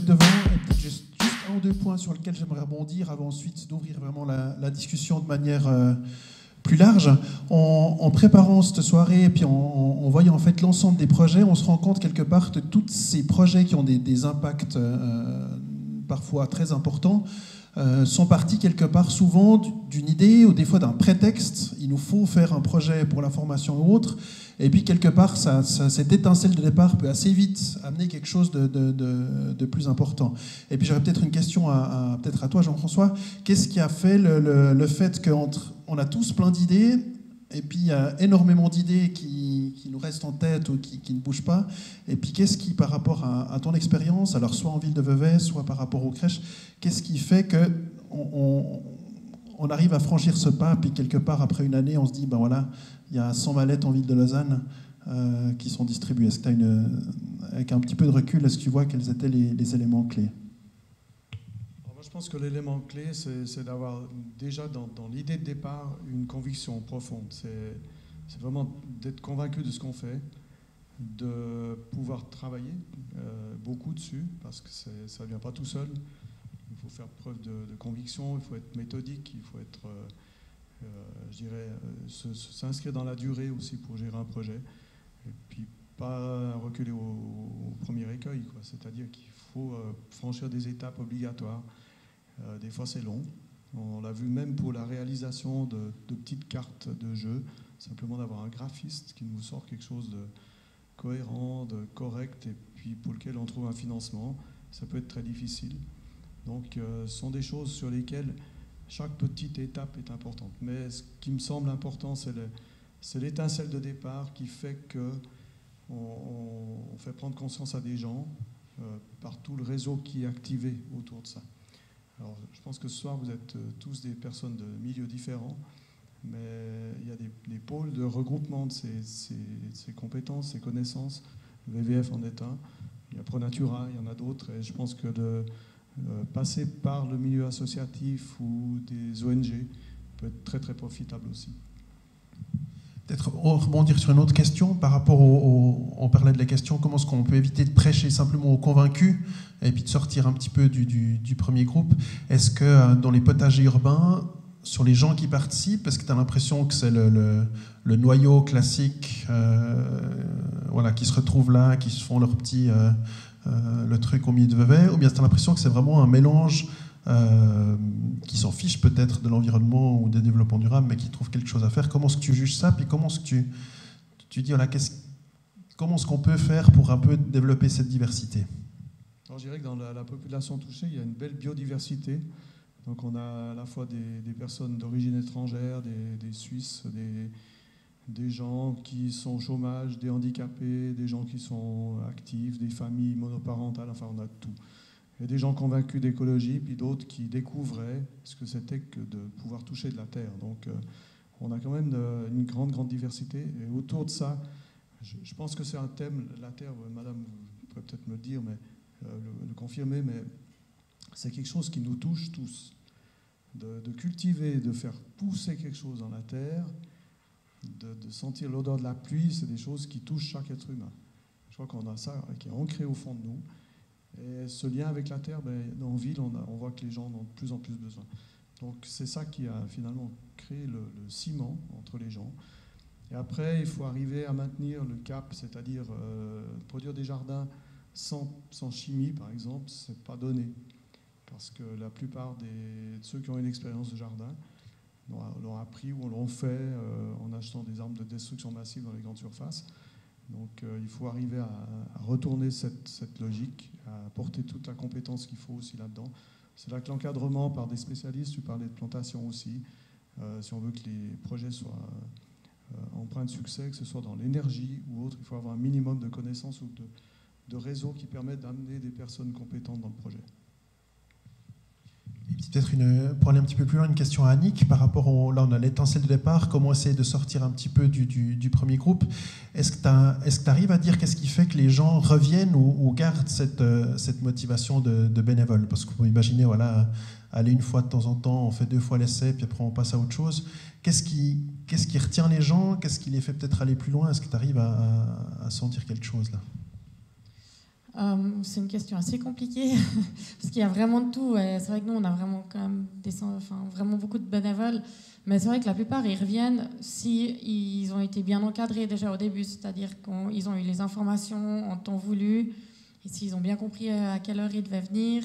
mettre devant. Et peut-être juste un ou deux points sur lesquels j'aimerais rebondir avant ensuite d'ouvrir vraiment la discussion de manière plus large. En préparant cette soirée et puis en voyant en fait l'ensemble des projets, on se rend compte quelque part de tous ces projets qui ont des impacts parfois très importants sont partis quelque part souvent d'une idée ou des fois d'un prétexte. Il nous faut faire un projet pour la formation ou autre. Et puis quelque part, cette étincelle de départ peut assez vite amener quelque chose de plus important. Et puis j'aurais peut-être une question peut-être à toi, Jean-François. Qu'est-ce qui a fait le fait qu'on a tous plein d'idées et puis il y a énormément d'idées qui nous restent en tête ou qui ne bougent pas. Et puis qu'est-ce qui, par rapport à ton expérience, alors soit en ville de Vevey, soit par rapport aux crèches, qu'est-ce qui fait qu'on arrive à franchir ce pas, puis quelque part, après une année, on se dit, ben voilà, il y a 100 mallettes en ville de Lausanne qui sont distribuées. Est-ce que tu as avec un petit peu de recul, est-ce que tu vois quels étaient les éléments clés ? Je pense que l'élément clé, c'est d'avoir déjà dans l'idée de départ une conviction profonde. C'est vraiment d'être convaincu de ce qu'on fait, de pouvoir travailler beaucoup dessus, parce que ça ne vient pas tout seul. Il faut faire preuve de conviction, il faut être méthodique, il faut être, je dirais, s'inscrire dans la durée aussi pour gérer un projet. Et puis pas reculer au premier écueil, quoi. C'est-à-dire qu'il faut franchir des étapes obligatoires. Des fois c'est long, on l'a vu même pour la réalisation de petites cartes de jeu, simplement d'avoir un graphiste qui nous sort quelque chose de cohérent, de correct, et puis pour lequel on trouve un financement, ça peut être très difficile. Donc ce sont des choses sur lesquelles chaque petite étape est importante. Mais ce qui me semble important, c'est l'étincelle de départ qui fait qu'on fait prendre conscience à des gens par tout le réseau qui est activé autour de ça. Alors, je pense que ce soir, vous êtes tous des personnes de milieux différents, mais il y a des pôles de regroupement de ces compétences, ces connaissances. Le VVF en est un. Il y a ProNatura, il y en a d'autres. Et je pense que de passer par le milieu associatif ou des ONG peut être très, très profitable aussi. Peut-être rebondir sur une autre question par rapport on parlait de la question comment est-ce qu'on peut éviter de prêcher simplement aux convaincus et puis de sortir un petit peu du premier groupe. Est-ce que dans les potagers urbains, sur les gens qui participent, est-ce que tu as l'impression que c'est le noyau classique voilà, qui se retrouve là, qui se font leur petit le truc au milieu de Vevey, ou bien tu as l'impression que c'est vraiment un mélange qui s'en fiche peut-être de l'environnement ou des développements durables, mais qui trouve quelque chose à faire. Comment est-ce que tu juges ça? Puis comment est-ce que tu dis, voilà, comment est-ce qu'on peut faire pour un peu développer cette diversité? Alors, je dirais que dans la population touchée, il y a une belle biodiversité. Donc on a à la fois des personnes d'origine étrangère, des Suisses, des gens qui sont au chômage, des handicapés, des gens qui sont actifs, des familles monoparentales, enfin on a tout. Il y a des gens convaincus d'écologie, puis d'autres qui découvraient ce que c'était que de pouvoir toucher de la terre. Donc on a quand même une grande diversité. Et autour de ça, je pense que c'est un thème, la terre, madame, vous pourrez peut-être me le dire, mais le confirmer, mais c'est quelque chose qui nous touche tous. De cultiver, de faire pousser quelque chose dans la terre, de sentir l'odeur de la pluie, c'est des choses qui touchent chaque être humain. Je crois qu'on a ça qui est ancré au fond de nous. Et ce lien avec la terre, en ville, on voit que les gens en ont de plus en plus besoin. Donc c'est ça qui a finalement créé le ciment entre les gens. Et après, il faut arriver à maintenir le cap, c'est-à-dire produire des jardins sans chimie, par exemple, c'est pas donné. Parce que la plupart de ceux qui ont une expérience de jardin l'ont appris ou l'ont fait en achetant des armes de destruction massive dans les grandes surfaces. Donc il faut arriver à retourner cette logique, à apporter toute la compétence qu'il faut aussi là-dedans. C'est là que l'encadrement par des spécialistes, tu parlais de plantation aussi, si on veut que les projets soient empreints de succès, que ce soit dans l'énergie ou autre, il faut avoir un minimum de connaissances ou de réseaux qui permettent d'amener des personnes compétentes dans le projet. Peut-être pour aller un petit peu plus loin, une question à Annick par rapport là on a l'étincelle de départ, comment essayer de sortir un petit peu du premier groupe. Est-ce que tu arrives à dire qu'est-ce qui fait que les gens reviennent ou gardent cette motivation de bénévole? Parce qu'on peut imaginer, voilà, aller une fois de temps en temps, on fait 2 fois l'essai, puis après on passe à autre chose. Qu'est-ce qui retient les gens? Qu'est-ce qui les fait peut-être aller plus loin? Est-ce que tu arrives à sentir quelque chose là? C'est une question assez compliquée parce qu'il y a vraiment de tout. Et c'est vrai que nous, on a vraiment quand même vraiment beaucoup de bénévoles. Mais c'est vrai que la plupart, ils reviennent si ils ont été bien encadrés déjà au début, c'est-à-dire qu'ils ont eu les informations en temps voulu, et s'ils ont bien compris à quelle heure ils devaient venir.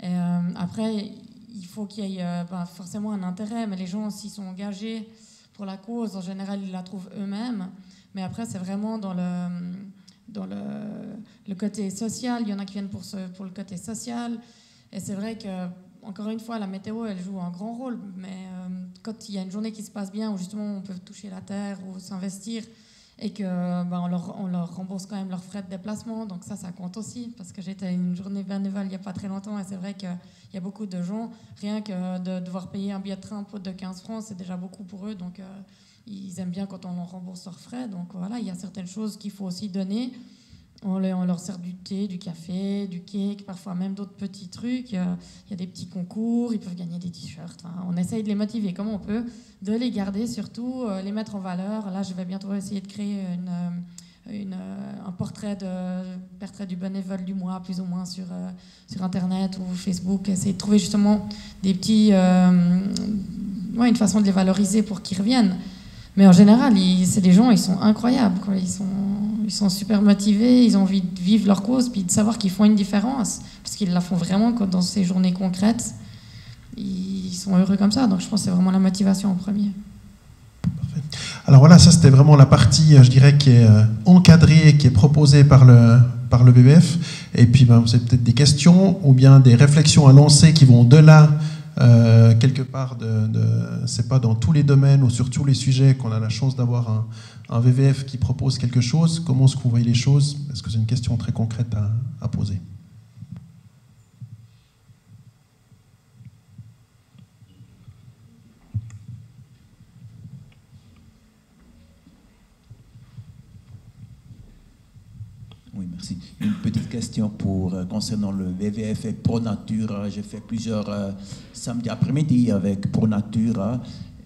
Et, après, il faut qu'il y ait forcément un intérêt, mais les gens, s'ils sont engagés pour la cause, en général, ils la trouvent eux-mêmes. Mais après, c'est vraiment dans le côté social. Il y en a qui viennent pour le côté social. Et c'est vrai que, encore une fois, la météo, elle joue un grand rôle. Mais quand il y a une journée qui se passe bien, où justement on peut toucher la terre ou s'investir, et que on leur rembourse quand même leurs frais de déplacement, donc ça compte aussi. Parce que j'étais à une journée bénévole il n'y a pas très longtemps, et c'est vrai qu'il y a beaucoup de gens, rien que de devoir payer un billet de train de 15 francs, c'est déjà beaucoup pour eux. Donc ils aiment bien quand on leur rembourse leurs frais. Donc voilà, il y a certaines choses qu'il faut aussi donner. On leur sert du thé, du café, du cake, parfois même d'autres petits trucs. Il y a des petits concours, ils peuvent gagner des t-shirts. Enfin, on essaye de les motiver comme on peut, de les garder surtout, les mettre en valeur. Là, je vais bientôt essayer de créer un portrait du bénévole du mois, plus ou moins, sur Internet ou Facebook. Essayer de trouver justement des petits... une façon de les valoriser pour qu'ils reviennent. Mais en général, c'est des gens, ils sont incroyables, quoi. Ils sont super motivés, ils ont envie de vivre leur cause, puis de savoir qu'ils font une différence, parce qu'ils la font vraiment dans ces journées concrètes. Ils sont heureux comme ça, donc je pense que c'est vraiment la motivation en premier. Parfait. Alors voilà, ça c'était vraiment la partie, je dirais, qui est encadrée, qui est proposée par le BBF. Et puis vous avez peut-être des questions ou bien des réflexions à lancer qui vont de-là, quelque part, c'est pas dans tous les domaines ou sur tous les sujets qu'on a la chance d'avoir un VVF qui propose quelque chose. Comment est-ce que vous voyez les choses? Est-ce que c'est une question très concrète à poser? Oui, merci. Une petite question concernant le VVF et ProNatura. J'ai fait plusieurs samedis après-midi avec ProNatura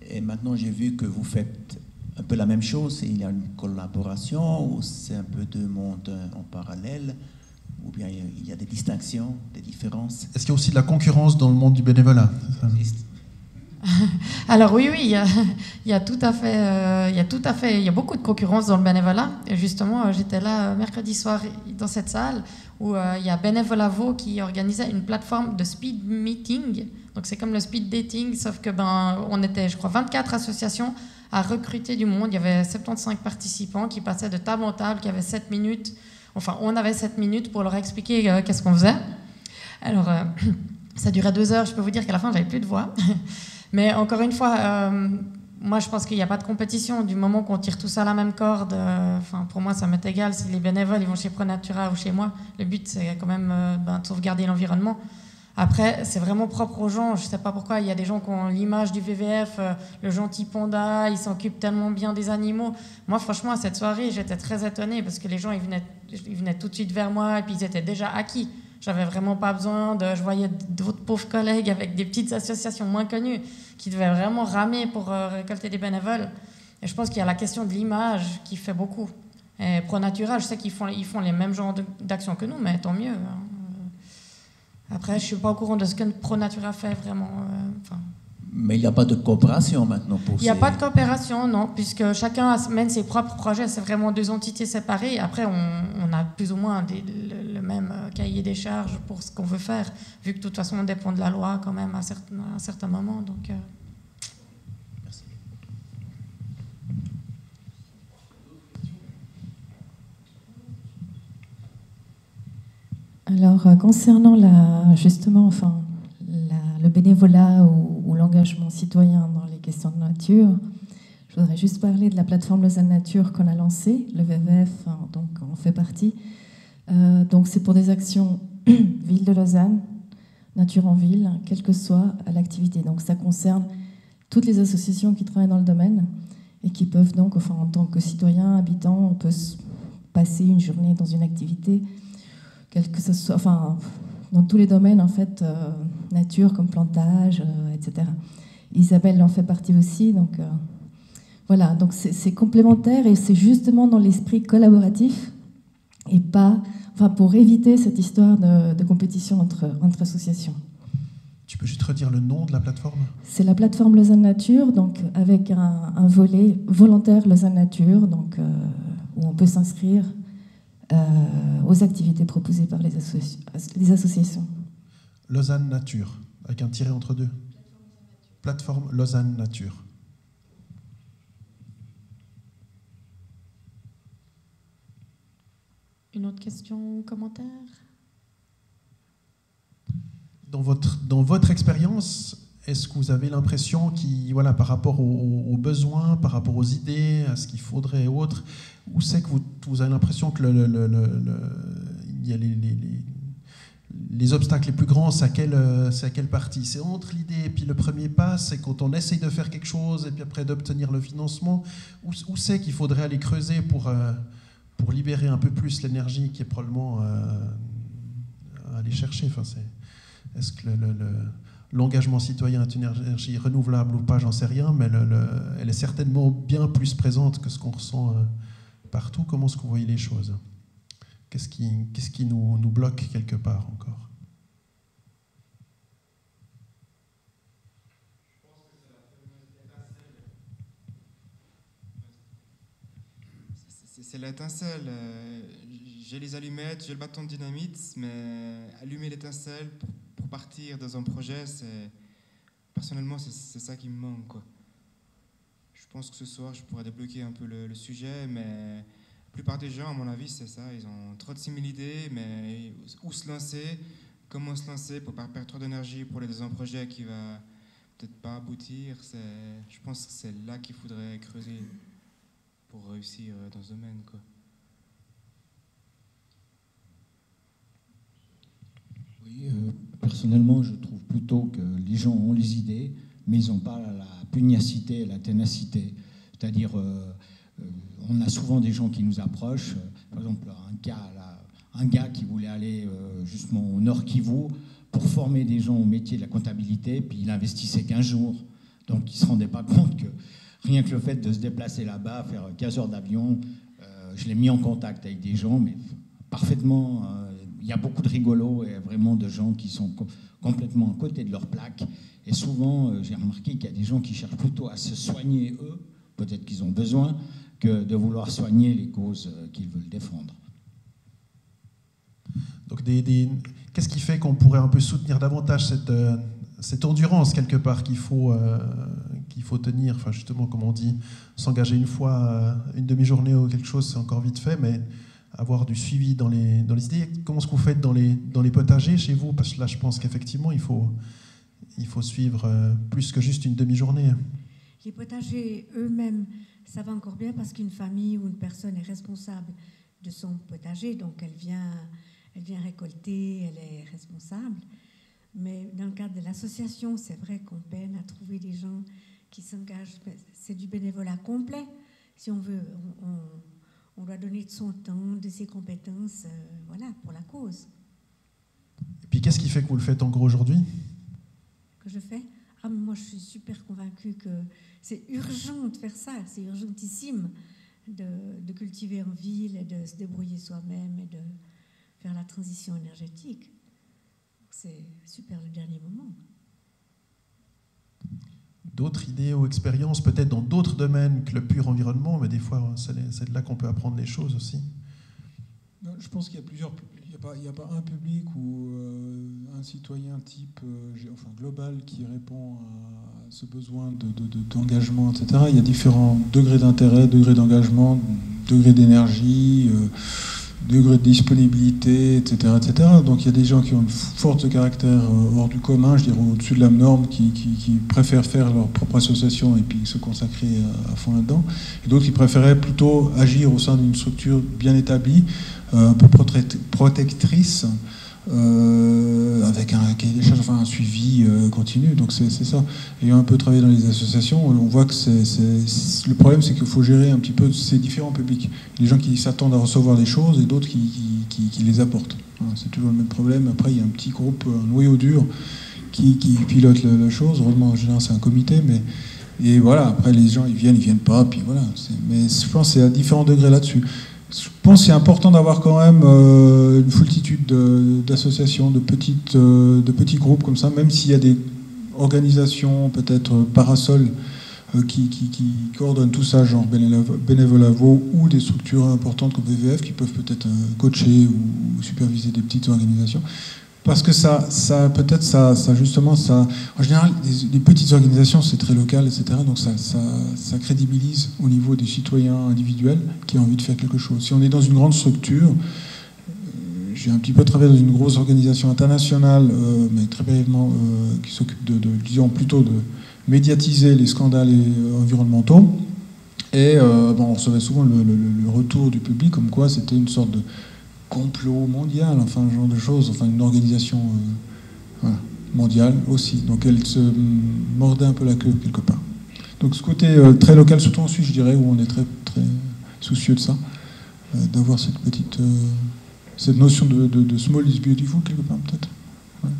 et maintenant j'ai vu que vous faites un peu la même chose. Il y a une collaboration ou c'est un peu deux mondes en parallèle ou bien il y a des distinctions, des différences? Est-ce qu'il y a aussi de la concurrence dans le monde du bénévolat? Alors oui, il y a tout à fait, il y a beaucoup de concurrence dans le bénévolat. Et justement, j'étais là mercredi soir dans cette salle où il y a Bénévolat Vaud qui organisait une plateforme de speed meeting. Donc c'est comme le speed dating, sauf que on était, je crois, 24 associations à recruter du monde. Il y avait 75 participants qui passaient de table en table, qui avaient 7 minutes. Enfin, on avait 7 minutes pour leur expliquer qu'est-ce qu'on faisait. Alors, ça durait 2 heures. Je peux vous dire qu'à la fin, j'avais plus de voix. Mais encore une fois, moi je pense qu'il n'y a pas de compétition du moment qu'on tire tous à la même corde. Pour moi ça m'est égal si les bénévoles ils vont chez ProNatura ou chez moi. Le but c'est quand même de sauvegarder l'environnement. Après c'est vraiment propre aux gens. Je ne sais pas pourquoi il y a des gens qui ont l'image du VVF, le gentil panda, ils s'occupent tellement bien des animaux. Moi franchement à cette soirée j'étais très étonnée parce que les gens ils venaient tout de suite vers moi et puis ils étaient déjà acquis. J'avais vraiment pas besoin je voyais d'autres pauvres collègues avec des petites associations moins connues qui devaient vraiment ramer pour récolter des bénévoles. Et je pense qu'il y a la question de l'image qui fait beaucoup. Et ProNatura, je sais qu'ils font les mêmes genres d'actions que nous, mais tant mieux. Après, je suis pas au courant de ce que ProNatura fait vraiment. Mais il n'y a pas de coopération maintenant pour Il n'y a pas de coopération, non, puisque chacun mène ses propres projets. C'est vraiment 2 entités séparées. Après, on a plus ou moins le même cahier des charges pour ce qu'on veut faire, vu que de toute façon, on dépend de la loi quand même à un certain moment. Donc, Merci. Alors, concernant le bénévolat ou l'engagement citoyen dans les questions de nature, je voudrais juste parler de la plateforme Lausanne Nature qu'on a lancée, le VVF, donc on fait partie. Donc c'est pour des actions ville de Lausanne, nature en ville, quelle que soit l'activité. Donc ça concerne toutes les associations qui travaillent dans le domaine et qui peuvent donc, en tant que citoyen, habitant, on peut passer une journée dans une activité, quelle que ce soit, dans tous les domaines, en fait, nature comme plantage, etc. Isabelle en fait partie aussi, donc voilà, donc c'est complémentaire et c'est justement dans l'esprit collaboratif et pas, enfin, pour éviter cette histoire de compétition entre associations. Tu peux juste redire le nom de la plateforme ? C'est la plateforme Lausanne Nature, donc avec un volet volontaire Lausanne Nature, donc, où on peut s'inscrire aux activités proposées par les associations. Lausanne Nature, avec un tiret entre deux. Plateforme Lausanne Nature. Une autre question ou commentaire ? Dans votre expérience, est-ce que vous avez l'impression voilà, par rapport aux besoins, par rapport aux idées, à ce qu'il faudrait et autres, où c'est que vous avez l'impression que il y a les obstacles les plus grands, c'est à quelle partie ? C'est entre l'idée et puis le premier pas, c'est quand on essaye de faire quelque chose et puis après d'obtenir le financement, où c'est qu'il faudrait aller creuser pour libérer un peu plus l'énergie qui est probablement à aller chercher. Enfin, est-ce que l'engagement citoyen est une énergie renouvelable ou pas, j'en sais rien, mais elle est certainement bien plus présente que ce qu'on ressent partout. Comment est-ce que vous voyez les choses ? Qu'est-ce qui nous bloque quelque part encore ? C'est l'étincelle. J'ai les allumettes, j'ai le bâton de dynamite, mais allumer l'étincelle pour partir dans un projet, personnellement, c'est ça qui me manque, quoi. Je pense que ce soir, je pourrais débloquer un peu le sujet, mais la plupart des gens, à mon avis, c'est ça. Ils ont trop de similitudes, mais où se lancer, comment se lancer pour ne pas perdre trop d'énergie pour aller dans un projet qui va peut-être pas aboutir. Je pense que c'est là qu'il faudrait creuser pour réussir dans ce domaine, quoi. Oui, personnellement, je trouve plutôt que les gens ont les idées, mais ils n'ont pas la pugnacité, la ténacité. C'est-à-dire, on a souvent des gens qui nous approchent. Par exemple, un gars qui voulait aller justement au Nord Kivu pour former des gens au métier de la comptabilité, puis il investissait 15 jours. Donc, il ne se rendait pas compte que rien que le fait de se déplacer là-bas, faire 15 heures d'avion, je l'ai mis en contact avec des gens, mais parfaitement... il y a beaucoup de rigolos et vraiment de gens qui sont complètement à côté de leur plaque. Et souvent, j'ai remarqué qu'il y a des gens qui cherchent plutôt à se soigner eux, peut-être qu'ils ont besoin, que de vouloir soigner les causes qu'ils veulent défendre. Donc, qu'est-ce qui fait qu'on pourrait un peu soutenir davantage cette endurance, quelque part, qu'il faut tenir, enfin, justement, comme on dit, s'engager une fois, une demi-journée ou quelque chose, c'est encore vite fait, mais avoir du suivi dans les idées. Comment est-ce que vous faites dans les potagers chez vous ? Parce que là, je pense qu'effectivement, il faut suivre plus que juste une demi-journée. Les potagers eux-mêmes, ça va encore bien parce qu'une famille ou une personne est responsable de son potager, donc elle vient récolter, elle est responsable. Mais dans le cadre de l'association, c'est vrai qu'on peine à trouver des gens qui s'engagent. C'est du bénévolat complet, si on veut. On doit donner de son temps, de ses compétences, voilà, pour la cause. Et puis, qu'est-ce qui fait que vous le faites encore aujourd'hui ? Que je fais ? Moi, je suis super convaincue que c'est urgent de faire ça. C'est urgentissime de cultiver en ville et de se débrouiller soi-même et de faire la transition énergétique. C'est super le dernier moment. D'autres idées ou expériences, peut-être dans d'autres domaines que le pur environnement, mais des fois, c'est de là qu'on peut apprendre les choses aussi. Je pense qu'il y a plusieurs... Il n'y a pas un public ou un citoyen type global qui répond à ce besoin d'engagement, etc. Il y a différents degrés d'intérêt, degrés d'engagement, degrés d'énergie, degrés de disponibilité, etc., etc. Donc il y a des gens qui ont une force de caractère hors du commun, je dirais au-dessus de la norme, qui préfèrent faire leur propre association et puis se consacrer à fond là-dedans. Et d'autres qui préféraient plutôt agir au sein d'une structure bien établie, un peu protectrice, avec un suivi continu. Donc c'est ça. Ayant un peu travaillé dans les associations, on voit que le problème, c'est qu'il faut gérer un petit peu ces différents publics. Les gens qui s'attendent à recevoir des choses et d'autres qui les apportent. C'est toujours le même problème. Après, il y a un petit groupe, un noyau dur, qui pilote la chose. Heureusement, en général, c'est un comité, et voilà. Après, les gens, ils viennent pas, puis voilà. Mais je pense que c'est à différents degrés là-dessus. Je pense que c'est important d'avoir quand même une foultitude d'associations, de petits groupes comme ça, même s'il y a des organisations peut-être parasols qui coordonnent tout ça, genre Bénévolat Vaud, ou des structures importantes comme VVF qui peuvent peut-être coacher ou superviser des petites organisations. Parce que ça justement, en général, les petites organisations, c'est très local, etc. Donc ça crédibilise au niveau des citoyens individuels qui ont envie de faire quelque chose. Si on est dans une grande structure, j'ai un petit peu travaillé dans une grosse organisation internationale, mais très brièvement, qui s'occupe disons plutôt de médiatiser les scandales environnementaux. Et on recevait souvent le retour du public comme quoi c'était une sorte de complot mondial, enfin, ce genre de choses, enfin, une organisation mondiale aussi. Donc elle se mordait un peu la queue quelque part. Donc ce côté très local, surtout en Suisse, je dirais, où on est très, très soucieux de ça, d'avoir cette notion de small is beautiful quelque part, peut-être. Ouais.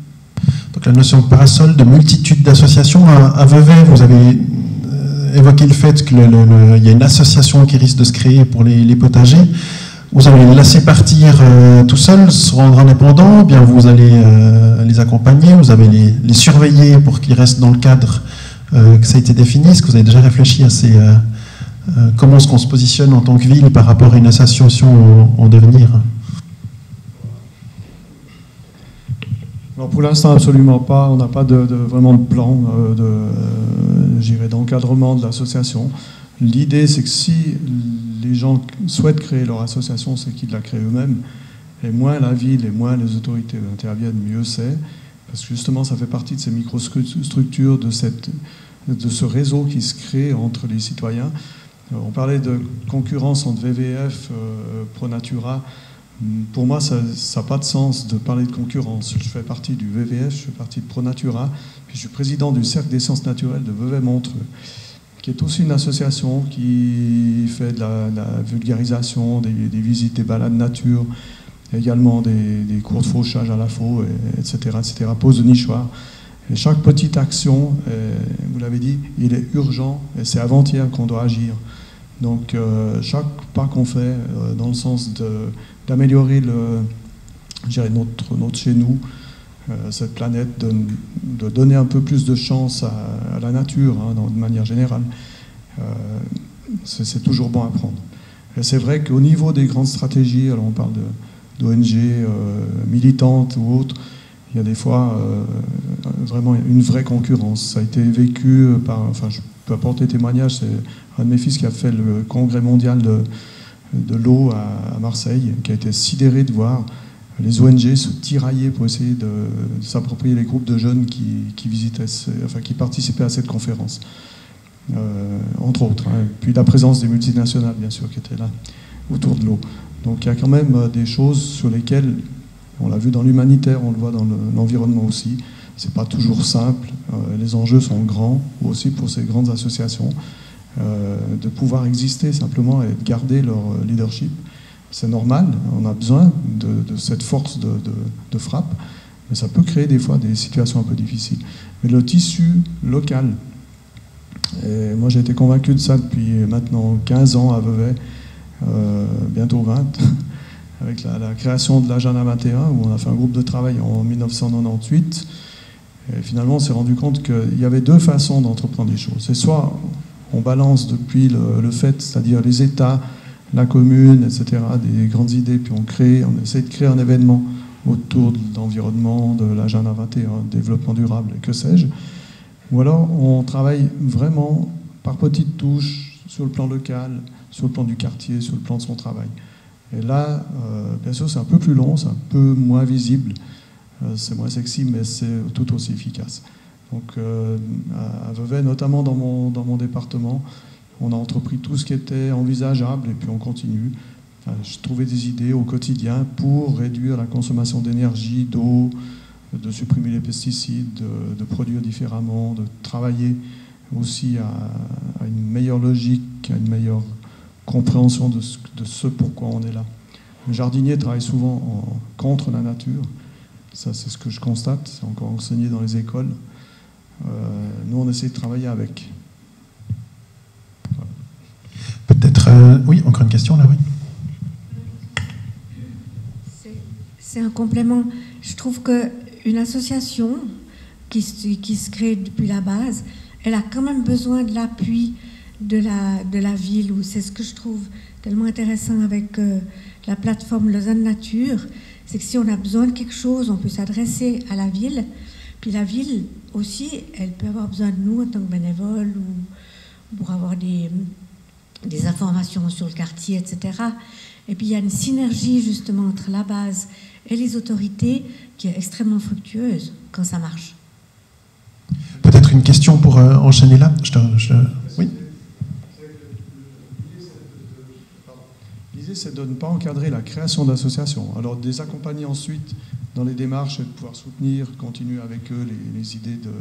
Donc la notion de parasol, de multitude d'associations. À Vevey, vous avez évoqué le fait qu'il y a une association qui risque de se créer pour les potagers. Vous allez les laisser partir tout seuls, se rendre indépendants, bien vous allez les accompagner, vous allez les surveiller pour qu'ils restent dans le cadre que ça a été défini. Est-ce que vous avez déjà réfléchi à comment est-ce qu'on se positionne en tant que ville par rapport à une association en devenir? Alors pour l'instant, absolument pas. On n'a pas vraiment de plan d'encadrement de l'association. L'idée, c'est que si les gens souhaitent créer leur association, c'est qu'ils la créent eux-mêmes. Et moins la ville et moins les autorités interviennent, mieux c'est. Parce que justement, ça fait partie de ces microstructures, de ce réseau qui se crée entre les citoyens. On parlait de concurrence entre VVF, ProNatura. Pour moi, ça n'a pas de sens de parler de concurrence. Je fais partie du VVF, je fais partie de ProNatura, puis je suis président du Cercle des sciences naturelles de Vevey-Montreux, qui est aussi une association qui fait de la vulgarisation, des visites, des balades nature, également des cours de fauchage à la faux, etc., pose de nichoirs. Et chaque petite action, vous l'avez dit, il est urgent et c'est avant-hier qu'on doit agir. Donc chaque pas qu'on fait dans le sens d'améliorer notre chez nous, cette planète, de donner un peu plus de chance à la nature, de manière générale, c'est toujours bon à prendre. Et c'est vrai qu'au niveau des grandes stratégies, alors on parle d'ONG militantes ou autres, il y a des fois vraiment une vraie concurrence. Ça a été vécu je peux apporter témoignage, c'est un de mes fils qui a fait le congrès mondial de l'eau à Marseille, qui a été sidéré de voir les ONG se tirailler pour essayer de s'approprier les groupes de jeunes qui participaient à cette conférence, entre autres. Puis la présence des multinationales, bien sûr, qui étaient là, autour de l'eau. Donc il y a quand même des choses sur lesquelles, on l'a vu dans l'humanitaire, on le voit dans l'environnement aussi, c'est pas toujours simple, les enjeux sont grands, aussi pour ces grandes associations, de pouvoir exister simplement et de garder leur leadership. C'est normal, on a besoin de cette force de frappe, mais ça peut créer des fois des situations un peu difficiles. Mais le tissu local, et moi j'ai été convaincu de ça depuis maintenant 15 ans à Vevey, bientôt 20, avec la création de l'Agenda 21, où on a fait un groupe de travail en 1998. Et finalement, on s'est rendu compte qu'il y avait deux façons d'entreprendre les choses. C'est soit on balance depuis le fait, c'est-à-dire les États, la commune, etc., des grandes idées, puis on essaie de créer un événement autour de l'environnement, de l'Agenda 21, développement durable, et que sais-je. Ou alors on travaille vraiment par petites touches sur le plan local, sur le plan du quartier, sur le plan de son travail. Et là, bien sûr, c'est un peu plus long, c'est un peu moins visible, c'est moins sexy, mais c'est tout aussi efficace. Donc à Vevey, notamment dans mon département, on a entrepris tout ce qui était envisageable et puis on continue. Je trouvais des idées au quotidien pour réduire la consommation d'énergie, d'eau, de supprimer les pesticides, de produire différemment, de travailler aussi à une meilleure logique, à une meilleure compréhension de ce pourquoi on est là. Le jardinier travaille souvent contre la nature. Ça, c'est ce que je constate. C'est encore enseigné dans les écoles. Nous, on essaie de travailler avec. Peut-être... oui, encore une question, là, oui. c'est un complément. Je trouve qu'une association qui se crée depuis la base, elle a quand même besoin de l'appui de la ville. C'est ce que je trouve tellement intéressant avec la plateforme Lausanne Nature, c'est que si on a besoin de quelque chose, on peut s'adresser à la ville. Puis la ville aussi, elle peut avoir besoin de nous en tant que bénévoles ou pour avoir des informations sur le quartier, etc. Et puis il y a une synergie justement entre la base et les autorités qui est extrêmement fructueuse quand ça marche. Peut-être une question pour enchaîner là. Oui. L'idée, c'est de ne pas encadrer la création d'associations. Alors, de les accompagner ensuite dans les démarches et de pouvoir soutenir, continuer avec eux les idées de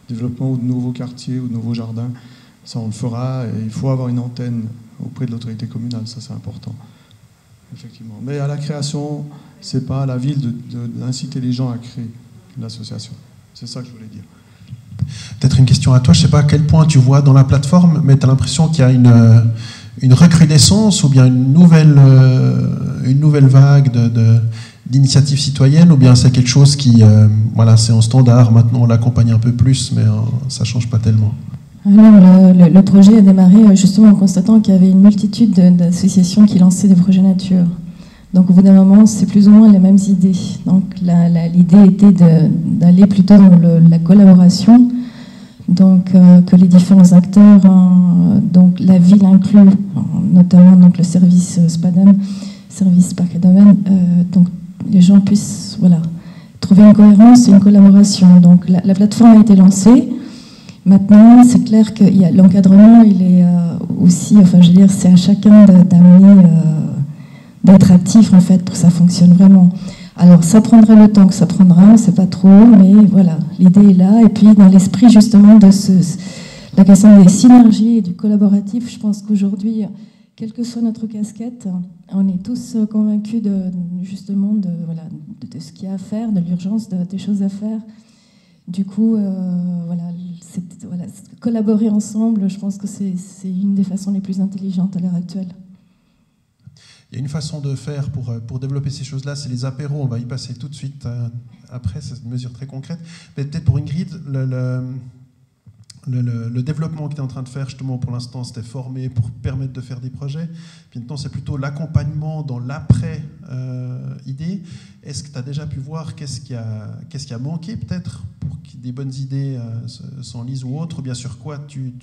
développement ou de nouveaux quartiers ou de nouveaux jardins. Ça, on le fera. Et il faut avoir une antenne auprès de l'autorité communale. Ça, c'est important. Effectivement. Mais à la création, c'est pas à la ville d'inciter les gens à créer une association. C'est ça que je voulais dire. Peut-être une question à toi. Je ne sais pas à quel point tu vois dans la plateforme, mais tu as l'impression qu'il y a une recrudescence ou bien une nouvelle vague d'initiatives citoyennes, ou bien c'est quelque chose qui, c'est en standard, maintenant on l'accompagne un peu plus, mais ça ne change pas tellement. Alors, le projet a démarré justement en constatant qu'il y avait une multitude d'associations qui lançaient des projets nature. Donc au bout d'un moment, c'est plus ou moins les mêmes idées. Donc l'idée était d'aller plutôt dans la collaboration, donc que les différents acteurs, donc la ville inclut, notamment donc le service SPADEM, service Parc et Domaine, donc les gens puissent trouver une cohérence et une collaboration. Donc la plateforme a été lancée. Maintenant, c'est clair que l'encadrement, il est aussi, c'est à chacun d'amener, d'être actif en fait pour que ça fonctionne vraiment. Alors, ça prendrait le temps que ça prendra, on ne sait pas trop, mais voilà, l'idée est là. Et puis, dans l'esprit justement de la question des synergies et du collaboratif, je pense qu'aujourd'hui, quelle que soit notre casquette, on est tous convaincus de ce qu'il y a à faire, de l'urgence des choses à faire. Du coup, collaborer ensemble, je pense que c'est une des façons les plus intelligentes à l'heure actuelle. Il y a une façon de faire pour développer ces choses-là, c'est les apéros. On va y passer tout de suite après, c'est une mesure très concrète. Mais peut-être pour Ingrid, le développement que tu es en train de faire, justement, pour l'instant, c'était former pour permettre de faire des projets. Puis maintenant, c'est plutôt l'accompagnement dans l'après-idée. Est-ce que tu as déjà pu voir qu'est-ce qui a manqué, peut-être, pour que des bonnes idées s'enlisent ou autres? Ou bien sur quoi tu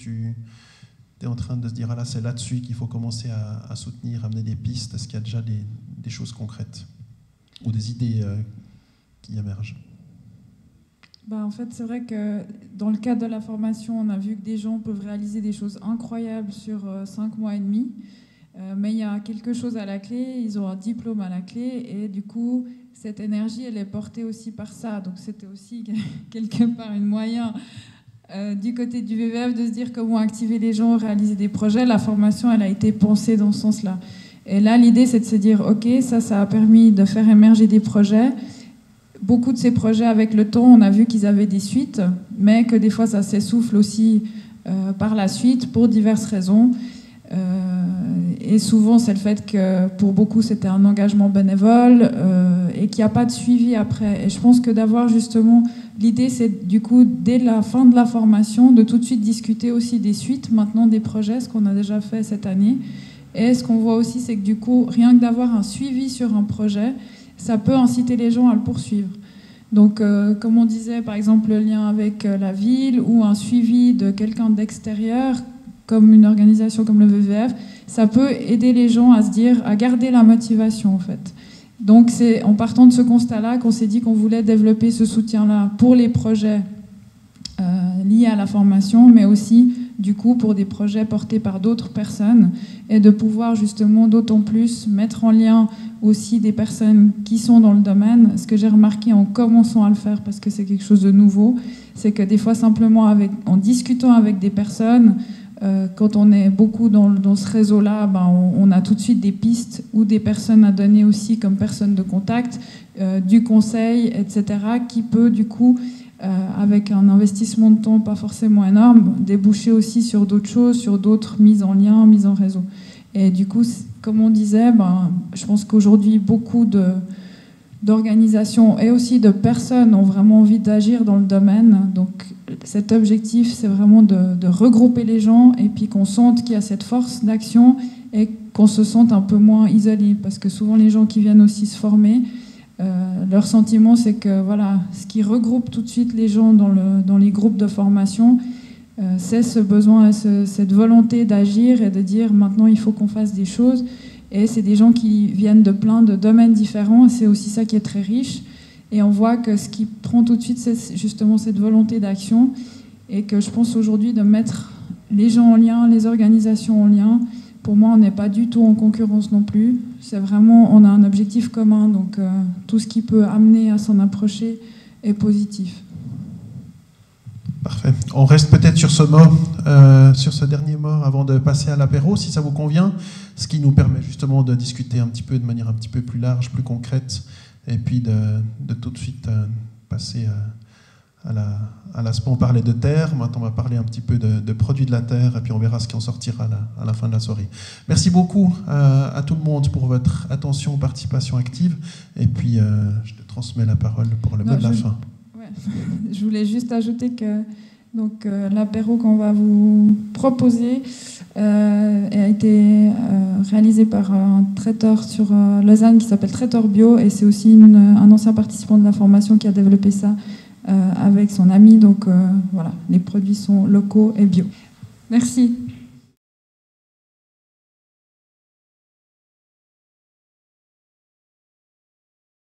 es en train de se dire, ah là, c'est là-dessus qu'il faut commencer à soutenir, amener des pistes? Est-ce qu'il y a déjà des choses concrètes ou des idées qui émergent? En fait, c'est vrai que dans le cadre de la formation, on a vu que des gens peuvent réaliser des choses incroyables sur 5 mois et demi. Mais il y a quelque chose à la clé, ils ont un diplôme à la clé, et du coup, cette énergie, elle est portée aussi par ça. Donc c'était aussi quelque part un moyen du côté du VVF de se dire comment activer les gens, réaliser des projets. La formation, elle a été pensée dans ce sens-là. Et là, l'idée, c'est de se dire, ok, ça a permis de faire émerger des projets. Beaucoup de ces projets, avec le temps, on a vu qu'ils avaient des suites, mais que des fois, ça s'essouffle aussi par la suite pour diverses raisons. Et souvent, c'est le fait que pour beaucoup, c'était un engagement bénévole et qu'il n'y a pas de suivi après. Et je pense que d'avoir justement... L'idée, c'est du coup, dès la fin de la formation, de tout de suite discuter aussi des suites, maintenant des projets, ce qu'on a déjà fait cette année. Et ce qu'on voit aussi, c'est que du coup, rien que d'avoir un suivi sur un projet, ça peut inciter les gens à le poursuivre. Donc, comme on disait, par exemple, le lien avec la ville ou un suivi de quelqu'un d'extérieur, comme une organisation comme le VVF, ça peut aider les gens à se dire, à garder la motivation, en fait. Donc, c'est en partant de ce constat-là qu'on s'est dit qu'on voulait développer ce soutien-là pour les projets liés à la formation, mais aussi, du coup, pour des projets portés par d'autres personnes, et de pouvoir justement d'autant plus mettre en lien aussi des personnes qui sont dans le domaine. Ce que j'ai remarqué en commençant à le faire, parce que c'est quelque chose de nouveau, c'est que des fois, simplement en discutant avec des personnes, quand on est beaucoup dans ce réseau-là, on a tout de suite des pistes ou des personnes à donner aussi comme personnes de contact, du conseil, etc., qui peut du coup, avec un investissement de temps pas forcément énorme, déboucher aussi sur d'autres choses, sur d'autres mises en lien, mises en réseau. Et du coup, comme on disait, je pense qu'aujourd'hui, beaucoup de d'organisations et aussi de personnes ont vraiment envie d'agir dans le domaine. Donc cet objectif, c'est vraiment de regrouper les gens et puis qu'on sente qu'il y a cette force d'action et qu'on se sente un peu moins isolé. Parce que souvent les gens qui viennent aussi se former, leur sentiment c'est que voilà, ce qui regroupe tout de suite les gens dans les groupes de formation, c'est ce besoin, cette volonté d'agir et de dire maintenant il faut qu'on fasse des choses. Et c'est des gens qui viennent de plein de domaines différents, et c'est aussi ça qui est très riche. Et on voit que ce qui prend tout de suite, c'est justement cette volonté d'action, et que je pense aujourd'hui de mettre les gens en lien, les organisations en lien. Pour moi, on n'est pas du tout en concurrence non plus. C'est vraiment, on a un objectif commun, donc tout ce qui peut amener à s'en approcher est positif. Parfait. On reste peut-être sur ce mot, sur ce dernier mot, avant de passer à l'apéro, si ça vous convient, ce qui nous permet justement de discuter un petit peu de manière un petit peu plus large, plus concrète, et puis de tout de suite passer à l'aspect. On parlait de terre, maintenant on va parler un petit peu de produits de la terre, et puis on verra ce qui en sortira à la fin de la soirée. Merci beaucoup à tout le monde pour votre attention, participation active, et puis je te transmets la parole pour le mot de la fin. Je voulais juste ajouter que l'apéro qu'on va vous proposer a été réalisé par un traiteur sur Lausanne qui s'appelle Traiteur Bio, et c'est aussi un ancien participant de la formation qui a développé ça avec son ami. Donc voilà, les produits sont locaux et bio. Merci.